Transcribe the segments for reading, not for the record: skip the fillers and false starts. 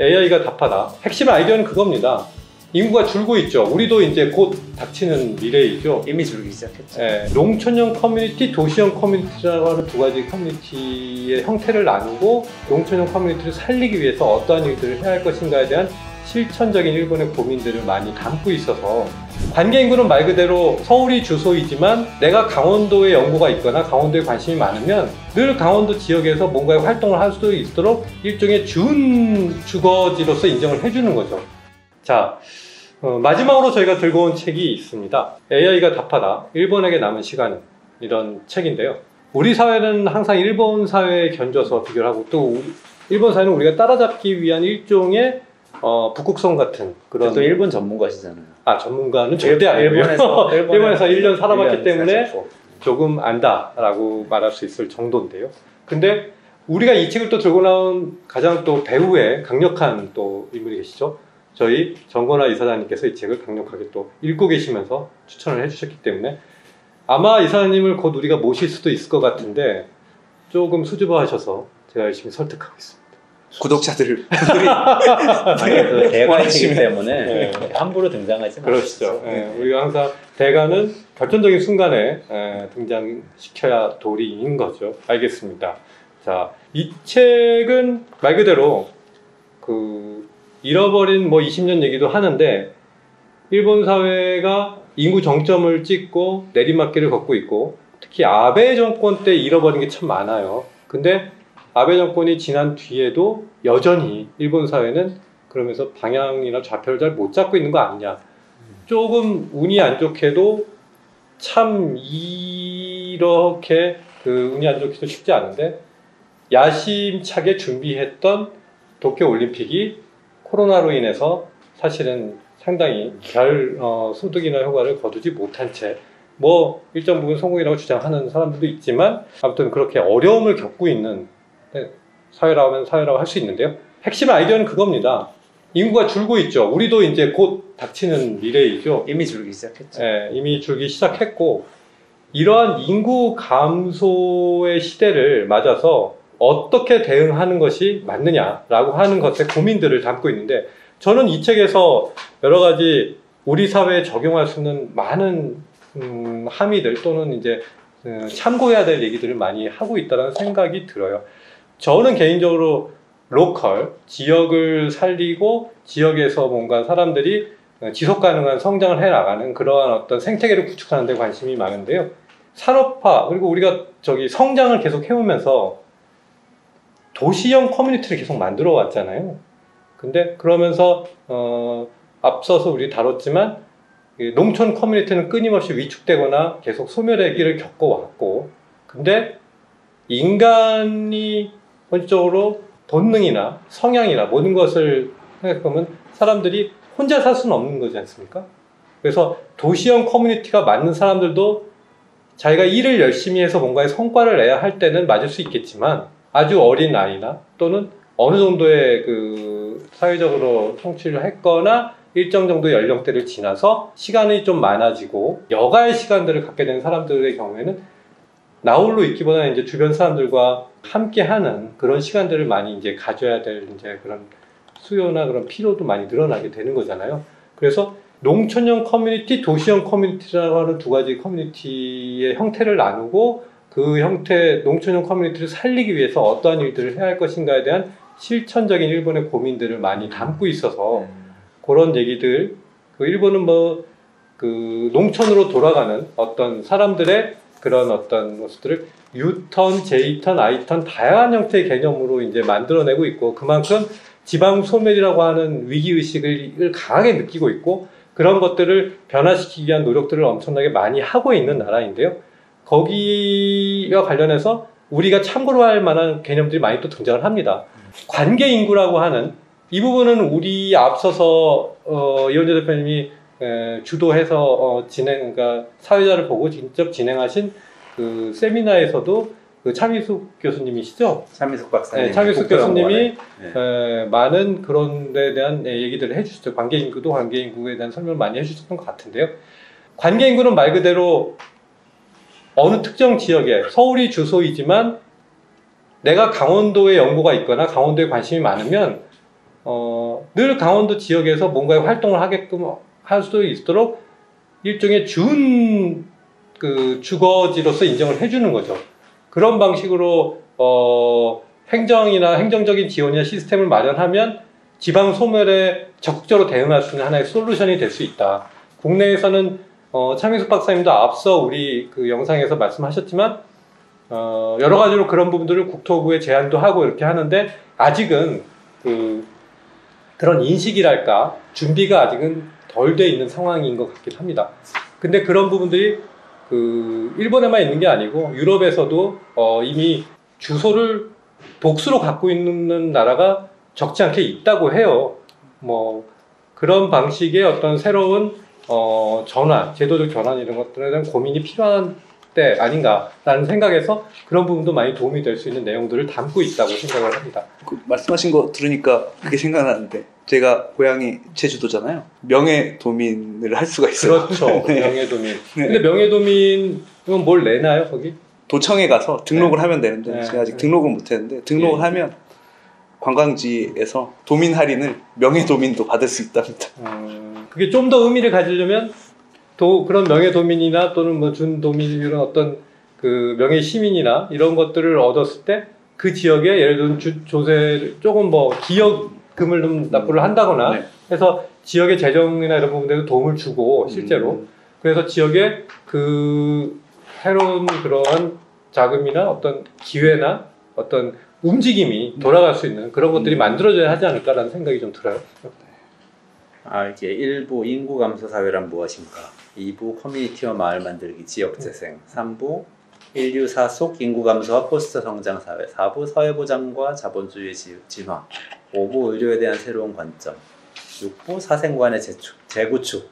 AI가 답하다. 핵심 아이디어는 그겁니다. 인구가 줄고 있죠. 우리도 이제 곧 닥치는 미래이죠. 이미 줄기 시작했죠. 네, 농촌형 커뮤니티, 도시형 커뮤니티라고 하는 두 가지 커뮤니티의 형태를 나누고 농촌형 커뮤니티를 살리기 위해서 어떠한 일들을 해야 할 것인가에 대한 실천적인 일본의 고민들을 많이 담고 있어서 관계 인구는 말 그대로 서울이 주소이지만 내가 강원도에 연고가 있거나 강원도에 관심이 많으면 늘 강원도 지역에서 뭔가의 활동을 할 수 있도록 일종의 준 주거지로서 인정을 해주는 거죠. 자, 마지막으로 저희가 들고 온 책이 있습니다. AI가 답하다. 일본에게 남은 시간은, 이런 책인데요. 우리 사회는 항상 일본 사회에 견줘서 비교를 하고 또 일본 사회는 우리가 따라잡기 위한 일종의 북극성 같은 그런. 또 일본 전문가시잖아요. 아, 전문가는 절대 아니고요. 일본에서 1년 살아봤기 때문에 사셨고. 조금 안다라고 말할 수 있을 정도인데요. 근데 우리가 이 책을 또 들고 나온 가장 또 배우의 강력한 또 인물이 계시죠. 저희 정건화 이사장님께서 이 책을 강력하게 또 읽고 계시면서 추천을 해주셨기 때문에 아마 이사장님을 곧 우리가 모실 수도 있을 것 같은데 조금 수줍어하셔서 제가 열심히 설득하고 있습니다. 구독자들 그 대관이기 때문에 네. 함부로 등장하지 그러시죠. 네. 우리가 항상 대가는 결정적인 순간에 등장시켜야 도리인 거죠. 알겠습니다. 자, 이 책은 말 그대로 잃어버린 20년 얘기도 하는데 일본 사회가 인구 정점을 찍고 내리막길을 걷고 있고 특히 아베 정권 때 잃어버린 게 참 많아요. 근데 아베 정권이 지난 뒤에도 여전히 일본 사회는 그러면서 방향이나 좌표를 잘 못 잡고 있는 거 아니냐. 조금 운이 안 좋게도 참 이렇게 운이 안 좋기도 쉽지 않은데 야심차게 준비했던 도쿄올림픽이 코로나로 인해서 사실은 상당히 별 소득이나 효과를 거두지 못한 채 일정 부분 성공이라고 주장하는 사람들도 있지만 아무튼 그렇게 어려움을 겪고 있는 사회라고 하면 사회라고 할 수 있는데요. 핵심 아이디어는 그겁니다. 인구가 줄고 있죠. 우리도 이제 곧 닥치는 미래이죠. 이미 줄기 시작했죠. 네, 이미 줄기 시작했고 이러한 인구 감소의 시대를 맞아서 어떻게 대응하는 것이 맞느냐라고 하는 것에 고민들을 담고 있는데 저는 이 책에서 여러 가지 우리 사회에 적용할 수 있는 많은 함의들 또는 이제 참고해야 될 얘기들을 많이 하고 있다는 생각이 들어요. 저는 개인적으로 로컬, 지역을 살리고 지역에서 뭔가 사람들이 지속 가능한 성장을 해 나가는 그러한 어떤 생태계를 구축하는 데 관심이 많은데요. 산업화 그리고 우리가 성장을 계속 해오면서 도시형 커뮤니티를 계속 만들어 왔잖아요. 근데 그러면서 앞서서 우리 다뤘지만 농촌 커뮤니티는 끊임없이 위축되거나 계속 소멸의 길을 겪어왔고 근데 인간이 본질적으로 본능이나 성향이나 모든 것을 생각해보면 사람들이 혼자 살 수는 없는 거지 않습니까? 그래서 도시형 커뮤니티가 맞는 사람들도 자기가 일을 열심히 해서 뭔가의 성과를 내야 할 때는 맞을 수 있겠지만 아주 어린 아이나 또는 어느 정도의 사회적으로 성취를 했거나 일정 정도의 연령대를 지나서 시간이 좀 많아지고 여가의 시간들을 갖게 되는 사람들의 경우에는 나홀로 있기보다는 이제 주변 사람들과 함께하는 그런 시간들을 많이 이제 가져야 될 이제 그런 수요나 그런 필요도 많이 늘어나게 되는 거잖아요. 그래서 농촌형 커뮤니티, 도시형 커뮤니티라고 하는 두 가지 커뮤니티의 형태를 나누고 그 형태 농촌형 커뮤니티를 살리기 위해서 어떠한 일들을 해야 할 것인가에 대한 실천적인 일본의 고민들을 많이 담고 있어서 그런 얘기들 일본은 농촌으로 돌아가는 어떤 사람들의 그런 어떤 모습들을 U턴, J턴, I턴 다양한 형태의 개념으로 이제 만들어내고 있고 그만큼 지방 소멸이라고 하는 위기의식을 강하게 느끼고 있고 그런 것들을 변화시키기 위한 노력들을 엄청나게 많이 하고 있는 나라인데요. 거기와 관련해서 우리가 참고로 할 만한 개념들이 많이 또 등장을 합니다. 관계 인구라고 하는 이 부분은 우리 앞서서 이원재 대표님이 주도해서 그러니까 사회자를 보고 직접 진행하신 그 세미나에서도 차미숙 교수님이시죠? 차미숙 박사님. 네, 차미숙 교수님이 네. 많은 그런 데 대한 얘기들을 해주셨죠. 관계 인구에 대한 설명을 많이 해주셨던 것 같은데요. 관계 인구는 말 그대로 어느 특정 지역에 서울이 주소이지만 내가 강원도에 연고가 있거나 강원도에 관심이 많으면 늘 강원도 지역에서 뭔가의 활동을 하게끔 할 수도 있도록 일종의 그 주거지로서 인정을 해주는 거죠. 그런 방식으로 행정이나 행정적인 지원이나 시스템을 마련하면 지방 소멸에 적극적으로 대응할 수 있는 하나의 솔루션이 될 수 있다. 국내에서는 차민숙 박사님도 앞서 우리 그 영상에서 말씀하셨지만 여러 가지로 그런 부분들을 국토부에 제안도 하고 이렇게 하는데 아직은 그런 인식이랄까 준비가 아직은 덜 돼 있는 상황인 것 같긴 합니다. 근데 그런 부분들이 일본에만 있는 게 아니고 유럽에서도 이미 주소를 복수로 갖고 있는 나라가 적지 않게 있다고 해요. 뭐 그런 방식의 어떤 새로운 전환, 제도적 전환 이런 것들에 대한 고민이 필요한 때 아닌가라는 생각에서 그런 부분도 많이 도움이 될 수 있는 내용들을 담고 있다고 생각을 합니다. 말씀하신 거 들으니까 그게 생각나는데 제가 고향이 제주도잖아요. 명예도민을 할 수가 있어요. 그렇죠. 네. 명예도민. 네. 근데 명예도민은 뭘 내나요 거기? 도청에 가서 등록을 하면 되는데 네. 제가 아직 등록을 못했는데 등록을 하면 관광지에서 도민 할인을 명예도민도 받을 수 있답니다. 그게 좀 더 의미를 가지려면 그런 명예도민이나 또는 뭐 준도민 이런 어떤 그 명예시민이나 이런 것들을 얻었을 때 그 지역에 예를 들면 조세 조금 뭐 기여금을 좀 납부를 한다거나 네. 해서 지역의 재정이나 이런 부분들에 도움을 주고 실제로 그래서 지역에 그 새로운 그러한 자금이나 어떤 기회나 어떤 움직임이 돌아갈 수 있는 그런 것들이 만들어져야 하지 않을까라는 생각이 좀 들어요. 이게 1부 인구 감소 사회란 무엇인가, 2부 커뮤니티와 마을 만들기 지역 재생, 3부 인류 사속 인구 감소와 포스트 성장 사회, 4부 사회 보장과 자본주의 진화, 5부 의료에 대한 새로운 관점, 6부 사생관의 재구축,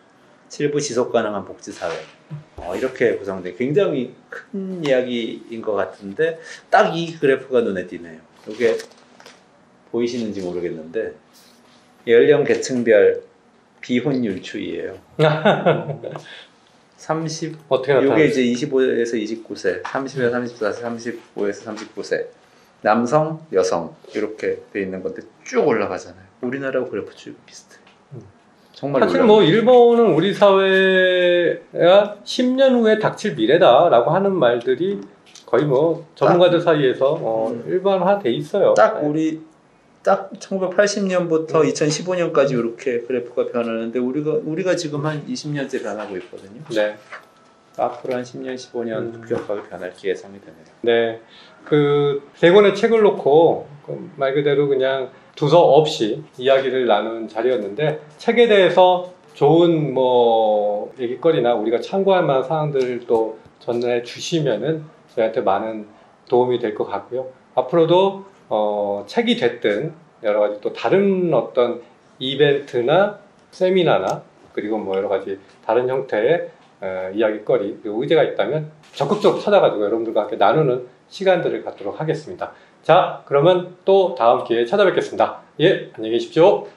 7부 지속 가능한 복지 사회. 이렇게 구성된 굉장히 큰 이야기인 것 같은데 딱 이 그래프가 눈에 띄네요. 이게 보이시는지 모르겠는데 연령 계층별 비혼율 추이예요. 30 어떻게 요게 나타나요? 이제 25에서 29세, 30에서 34세, 35에서 39세, 남성, 여성 이렇게 돼 있는 건데 쭉 올라가잖아요. 우리나라하고 그래프 추이가 비슷해. 정말 사실 뭐 일본은 우리 사회가 10년 후에 닥칠 미래다라고 하는 말들이 거의 뭐 전문가들 사이에서 일반화돼 있어요. 딱 우리 딱 1980년부터 2015년까지 이렇게 그래프가 변하는데 우리가 지금 한 20년째 변하고 있거든요. 네. 앞으로 한 10년, 15년 급격하게 변할지 예상이 되네요. 네. 세 권의 책을 놓고 말 그대로 그냥 두서 없이 이야기를 나눈 자리였는데 책에 대해서 좋은 뭐 얘기거리나 우리가 참고할 만한 사항들을 또 전해 주시면은 저희한테 많은 도움이 될 것 같고요. 앞으로도 책이 됐든 여러 가지 또 다른 어떤 이벤트나 세미나나 그리고 뭐 여러 가지 다른 형태의 이야기거리 그리고 의제가 있다면 적극적으로 찾아가지고 여러분들과 함께 나누는 시간들을 갖도록 하겠습니다. 자, 그러면 또 다음 기회에 찾아뵙겠습니다. 예, 안녕히 계십시오.